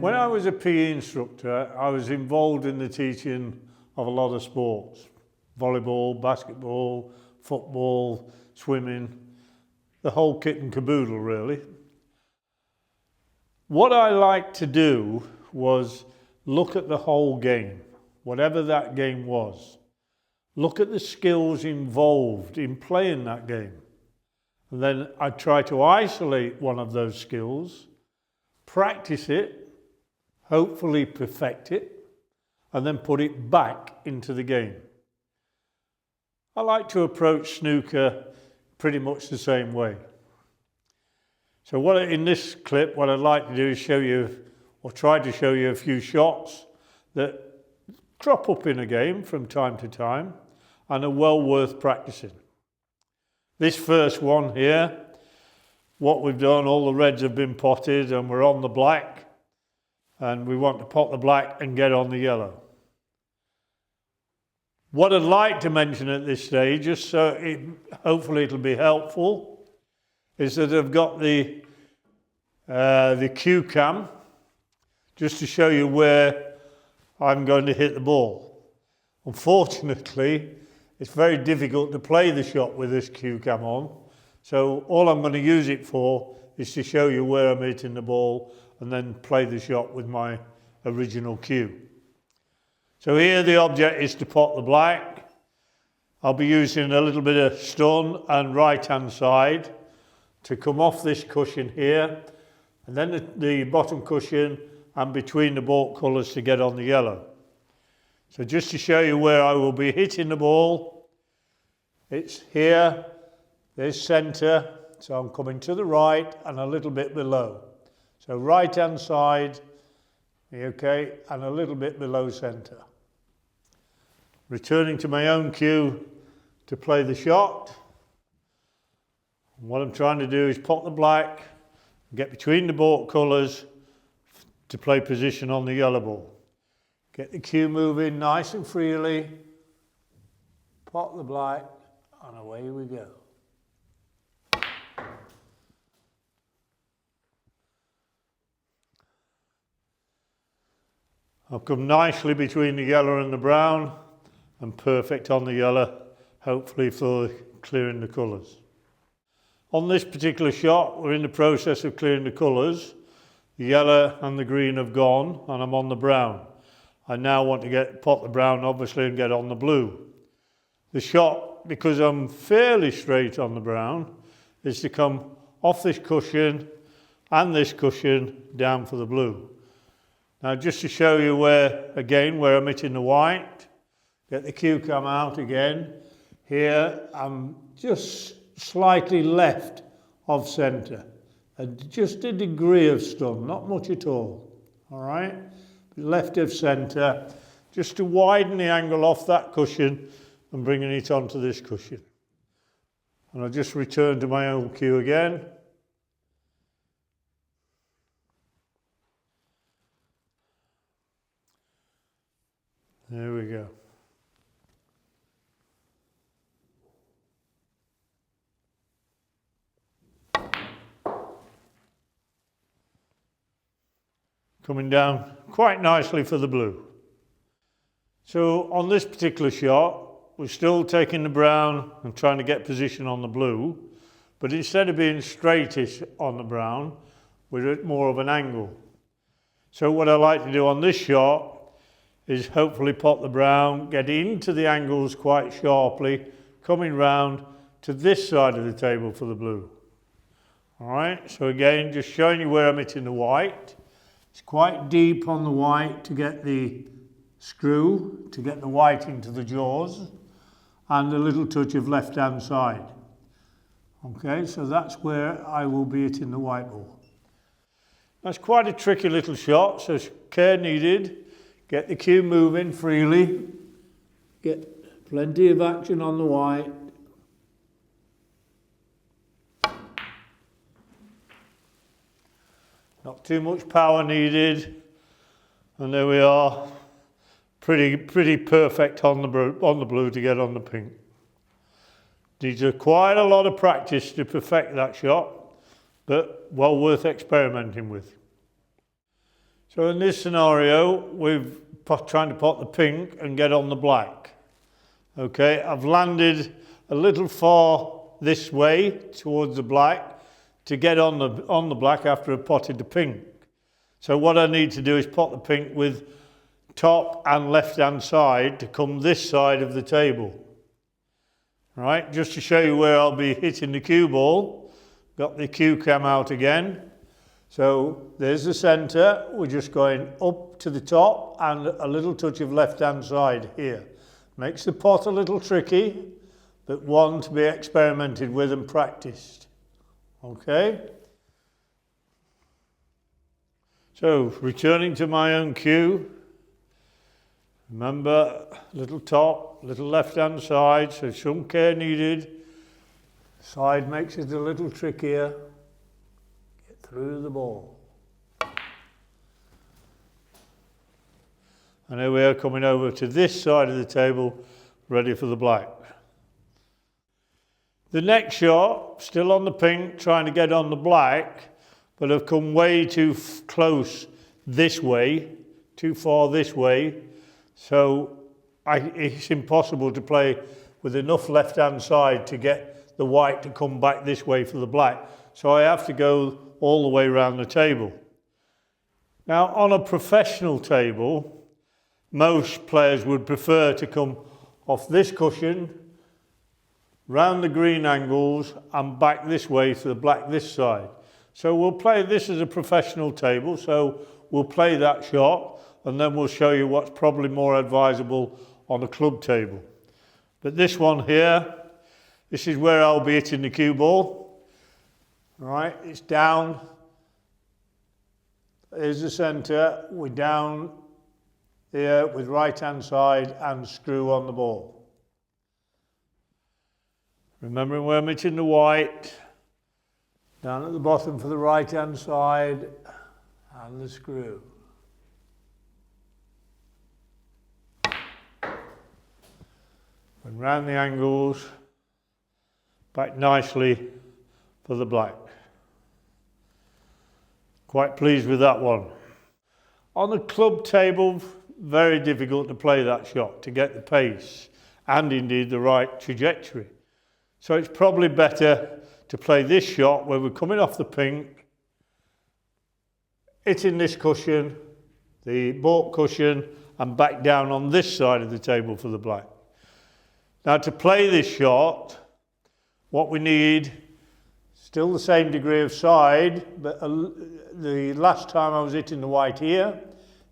When I was a PE instructor, I was involved in the teaching of a lot of sports. Volleyball, basketball, football, swimming, the whole kit and caboodle really. What I liked to do was look at the whole game, whatever that game was. Look at the skills involved in playing that game. And then I'd try to isolate one of those skills, practice it, hopefully perfect it, and then put it back into the game. I like to approach snooker pretty much the same way. So in this clip, what I'd like to do is show you, or try to show you a few shots that crop up in a game from time to time and are well worth practicing. This first one here, what we've done, all the reds have been potted and we're on the black, and we want to pot the black and get on the yellow. What I'd like to mention at this stage, just so hopefully it'll be helpful, is that I've got the cue cam, just to show you where I'm going to hit the ball. Unfortunately, it's very difficult to play the shot with this cue cam on, so all I'm going to use it for is to show you where I'm hitting the ball and then play the shot with my original cue. So here the object is to pot the black. I'll be using a little bit of stun and right hand side to come off this cushion here, and then the bottom cushion and between the baulk colours to get on the yellow. So just to show you where I will be hitting the ball, it's here, there's centre, so I'm coming to the right and a little bit below. So right hand side, okay, and a little bit below centre. Returning to my own cue to play the shot. And what I'm trying to do is pot the black, get between the baulk colours to play position on the yellow ball. Get the cue moving nice and freely, pot the black, and away we go. I've come nicely between the yellow and the brown, and perfect on the yellow, hopefully for clearing the colours. On this particular shot, we're in the process of clearing the colours. The yellow and the green have gone, and I'm on the brown. I now want to pot the brown, obviously, and get on the blue. The shot, because I'm fairly straight on the brown, is to come off this cushion and this cushion down for the blue. Now just to show you where I'm hitting the white, get the cue cam out again. Here I'm just slightly left of centre, just a degree of stun, not much at all, all right? Left of centre, just to widen the angle off that cushion and bringing it onto this cushion. And I'll just return to my own cue again. There we go. Coming down quite nicely for the blue. So on this particular shot, we're still taking the brown and trying to get position on the blue, but instead of being straightish on the brown, we're at more of an angle. So what I like to do on this shot is hopefully pot the brown, get into the angles quite sharply, coming round to this side of the table for the blue. All right, so again, just showing you where I'm hitting the white. It's quite deep on the white to get the screw, to get the white into the jaws, and a little touch of left-hand side. Okay, so that's where I will be hitting the white ball. That's quite a tricky little shot, so care needed. Get the cue moving freely, get plenty of action on the white. Not too much power needed, and there we are, pretty perfect on the blue to get on the pink. Needs quite a lot of practice to perfect that shot, but well worth experimenting with. So in this scenario, we're trying to pot the pink and get on the black. Okay, I've landed a little far this way towards the black to get on the black after I've potted the pink. So what I need to do is pot the pink with top and left hand side to come this side of the table. Right, just to show you where I'll be hitting the cue ball. Got the cue cam out again. So there's the centre, we're just going up to the top and a little touch of left hand side here. Makes the pot a little tricky, but one to be experimented with and practiced. Okay? So returning to my own cue, remember little top, little left hand side, so some care needed. Side makes it a little trickier. Get through the ball. And here we are coming over to this side of the table, ready for the black. The next shot, still on the pink, trying to get on the black, but I've come way too close this way, too far this way, so it's impossible to play with enough left-hand side to get the white to come back this way for the black. So I have to go all the way around the table. Now, on a professional table, most players would prefer to come off this cushion, round the green angles and back this way to the black this side. So we'll play this as a professional table, so we'll play that shot and then we'll show you what's probably more advisable on a club table. But this one here, this is where I'll be hitting the cue ball. All right, it's down. Here's the centre, we're down here with right hand side and screw on the ball. Remembering where I'm hitting the white, down at the bottom for the right hand side and the screw. And round the angles, back nicely for the black. Quite pleased with that one. On the club table, very difficult to play that shot, to get the pace and indeed the right trajectory. So it's probably better to play this shot where we're coming off the pink, hitting this cushion, the baulk cushion, and back down on this side of the table for the black. Now to play this shot, what we need, still the same degree of side, but the last time I was hitting the white here,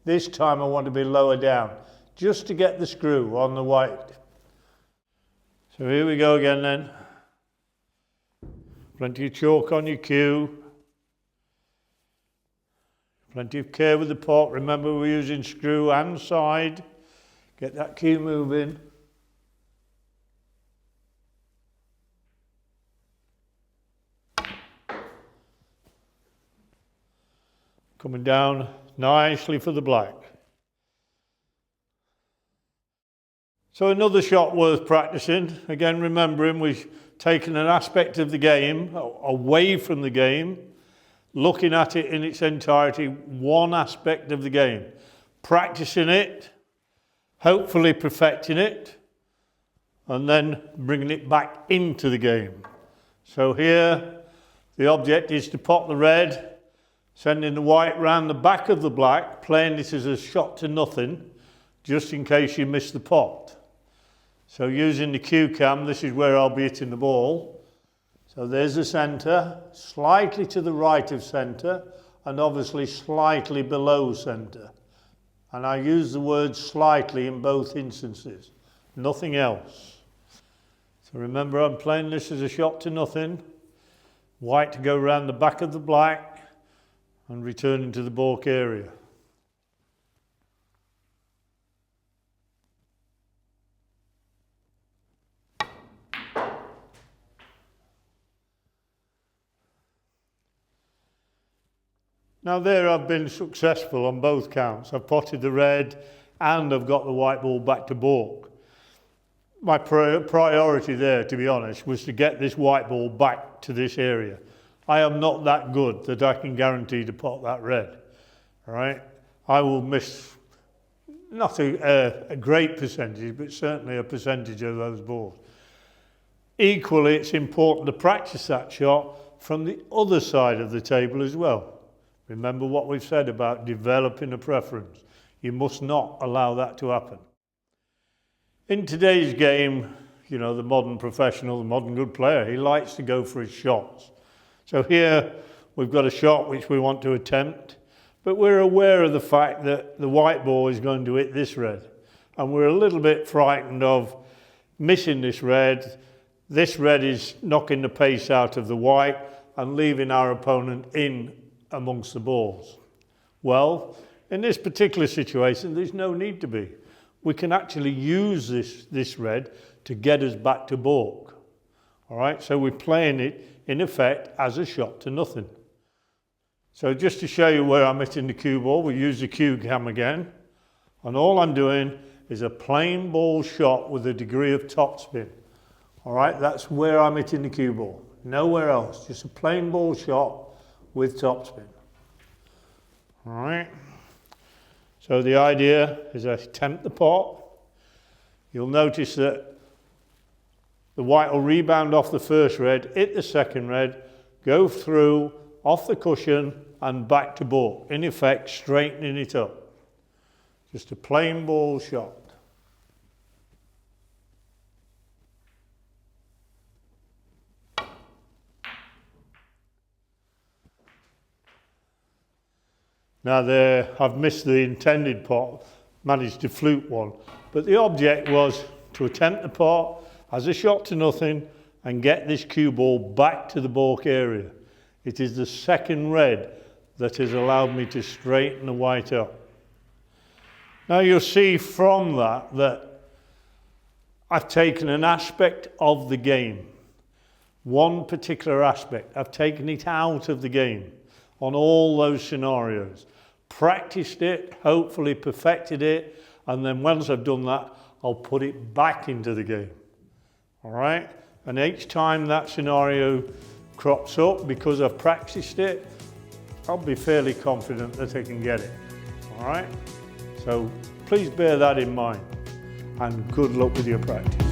this time I want to be lower down, just to get the screw on the white. So here we go again then. Plenty of chalk on your cue. Plenty of care with the pot. Remember we're using screw and side. Get that cue moving. Coming down nicely for the black. So another shot worth practicing. Again, remembering we've taken an aspect of the game away from the game, looking at it in its entirety, one aspect of the game. Practicing it, hopefully perfecting it, and then bringing it back into the game. So here, the object is to pot the red, sending the white round the back of the black, playing this as a shot to nothing, just in case you miss the pot. So using the cue cam, this is where I'll be hitting the ball. So there's the centre, slightly to the right of centre, and obviously slightly below centre. And I use the word slightly in both instances, nothing else. So remember, I'm playing this as a shot to nothing. White to go around the back of the black and returning to the baulk area. Now there I've been successful on both counts. I've potted the red and I've got the white ball back to baulk. My priority there, to be honest, was to get this white ball back to this area. I am not that good that I can guarantee to pot that red. All right? I will miss not a great percentage, but certainly a percentage of those balls. Equally, it's important to practice that shot from the other side of the table as well. Remember what we've said about developing a preference. You must not allow that to happen. In today's game, you know, the modern professional, the modern good player, he likes to go for his shots. So here we've got a shot which we want to attempt, but we're aware of the fact that the white ball is going to hit this red. And we're a little bit frightened of missing this red. This red is knocking the pace out of the white and leaving our opponent in amongst the balls. Well, in this particular situation, there's no need to be. We can actually use this red to get us back to balk. All right, so we're playing it in effect as a shot to nothing. So just to show you where I'm hitting the cue ball, we use the cue cam again. And all I'm doing is a plain ball shot with a degree of topspin. All right, that's where I'm hitting the cue ball. Nowhere else, just a plain ball shot with topspin. All right. So the idea is I attempt the pot. You'll notice that the white will rebound off the first red, hit the second red, go through, off the cushion and back to balk. In effect, straightening it up. Just a plain ball shot. Now there, I've missed the intended pot, managed to fluke one, but the object was to attempt the pot as a shot to nothing and get this cue ball back to the balk area. It is the second red that has allowed me to straighten the white up. Now you'll see from that I've taken an aspect of the game, one particular aspect. I've taken it out of the game on all those scenarios, practiced it, hopefully perfected it, and then once I've done that, I'll put it back into the game. All right? And each time that scenario crops up, because I've practiced it, I'll be fairly confident that I can get it. All right? So please bear that in mind, and good luck with your practice.